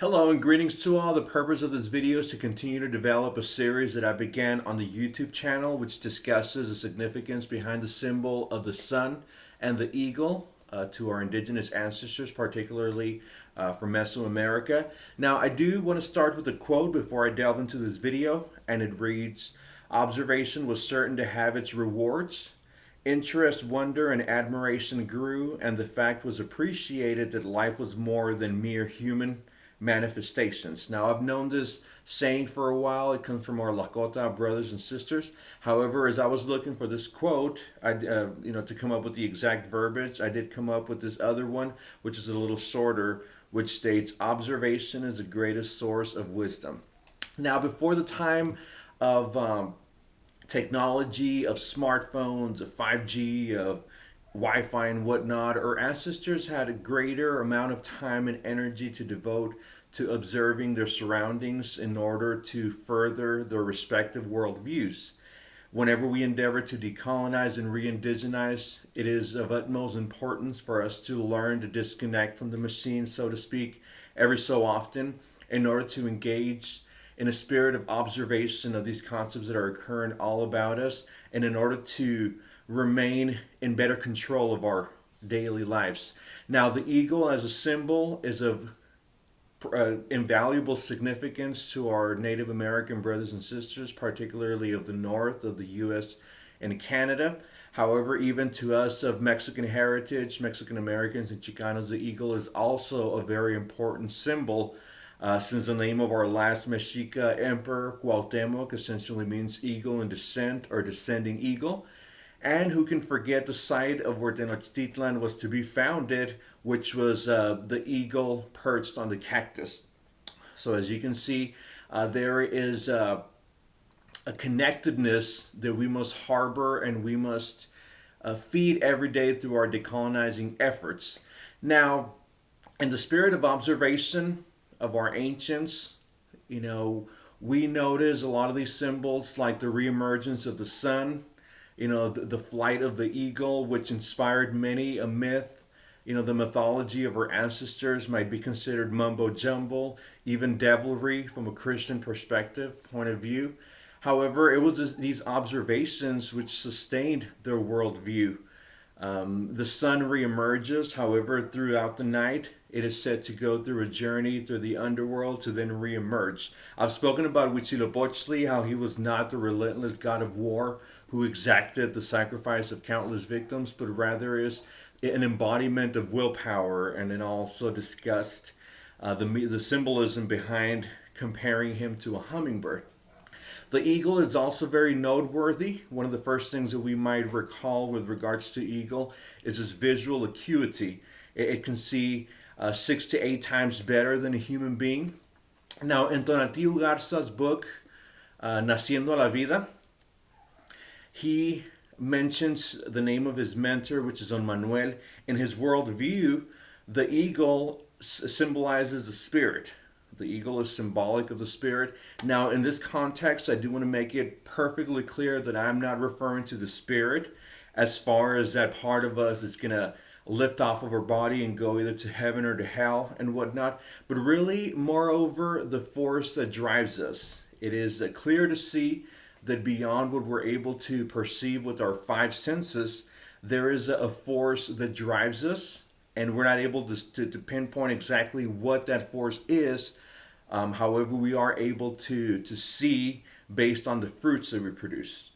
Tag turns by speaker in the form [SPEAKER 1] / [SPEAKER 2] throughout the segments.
[SPEAKER 1] Hello and greetings to all. The purpose of this video is to continue to develop a series that I began on the YouTube channel, which discusses the significance behind the symbol of the sun and the eagle to our indigenous ancestors, particularly from Mesoamerica. Now, I do want to start with a quote before I delve into this video, and it reads, "Observation was certain to have its rewards. Interest, wonder, and admiration grew, and the fact was appreciated that life was more than mere human manifestations." Now, I've known this saying for a while. It comes from our Lakota brothers and sisters. However, as I was looking for this quote, to come up with the exact verbiage, I did come up with this other one, which is a little shorter, which states, "Observation is the greatest source of wisdom." Now, before the time of technology, of smartphones, of 5G, of Wi-Fi and whatnot, our ancestors had a greater amount of time and energy to devote to observing their surroundings in order to further their respective worldviews. Whenever we endeavor to decolonize and re-indigenize, it is of utmost importance for us to learn to disconnect from the machine, so to speak, every so often in order to engage in a spirit of observation of these concepts that are occurring all about us, and in order to remain in better control of our daily lives. Now, the eagle as a symbol is of invaluable significance to our Native American brothers and sisters, particularly of the north of the U.S. and Canada. However, even to us of Mexican heritage, Mexican Americans and Chicanos, the eagle is also a very important symbol, since the name of our last Mexica emperor, Cuauhtemoc, essentially means eagle in descent or descending eagle. And who can forget the site of where Tenochtitlan was to be founded, which was the eagle perched on the cactus. So as you can see, there is a connectedness that we must harbor and we must feed every day through our decolonizing efforts. Now, in the spirit of observation of our ancients, we notice a lot of these symbols like the reemergence of the sun, the flight of the eagle, which inspired many a myth. The mythology of our ancestors might be considered mumbo jumbo, even devilry from a Christian perspective, point of view. However, it was these observations which sustained their worldview. The sun reemerges, however, throughout the night. It is said to go through a journey through the underworld to then reemerge. I've spoken about Huitzilopochtli, how he was not the relentless god of war who exacted the sacrifice of countless victims, but rather is an embodiment of willpower, and then also discussed the symbolism behind comparing him to a hummingbird. The eagle is also very noteworthy. One of the first things that we might recall with regards to eagle is its visual acuity. It can see 6 to 8 times better than a human being. Now, in Tonatiuh Garza's book, Naciendo a la Vida, he mentions the name of his mentor, which is Don Manuel. In his worldview, the eagle symbolizes the spirit. The eagle is symbolic of the spirit. Now, in this context, I do want to make it perfectly clear that I'm not referring to the spirit as far as that part of us that's going to lift off of our body and go either to heaven or to hell and whatnot, but really, moreover, the force that drives us. It is clear to see that beyond what we're able to perceive with our five senses, there is a force that drives us, and we're not able to pinpoint exactly what that force is. However, we are able to see based on the fruits that we produce.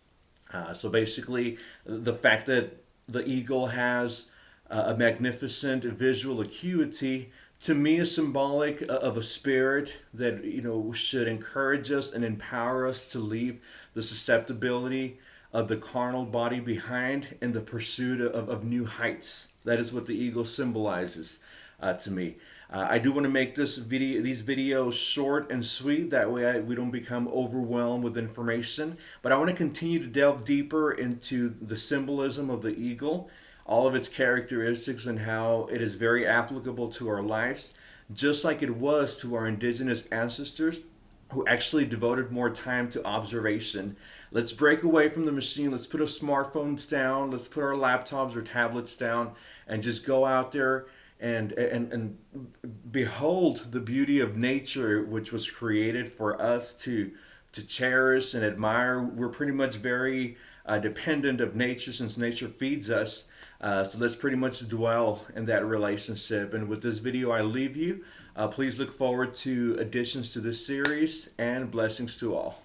[SPEAKER 1] So basically, the fact that the eagle has a magnificent visual acuity, to me, is symbolic of a spirit that should encourage us and empower us to leave the susceptibility of the carnal body behind in the pursuit of new heights. That is what the eagle symbolizes to me. I do want to make these videos short and sweet. That way we don't become overwhelmed with information. But I want to continue to delve deeper into the symbolism of the eagle, all of its characteristics, and how it is very applicable to our lives, just like it was to our indigenous ancestors who actually devoted more time to observation. Let's break away from the machine. Let's put our smartphones down. Let's put our laptops or tablets down and just go out there and behold the beauty of nature, which was created for us to cherish and admire. We're pretty much very dependent of nature, since nature feeds us. So let's pretty much dwell in that relationship. And with this video, I leave you. Please look forward to additions to this series, and blessings to all.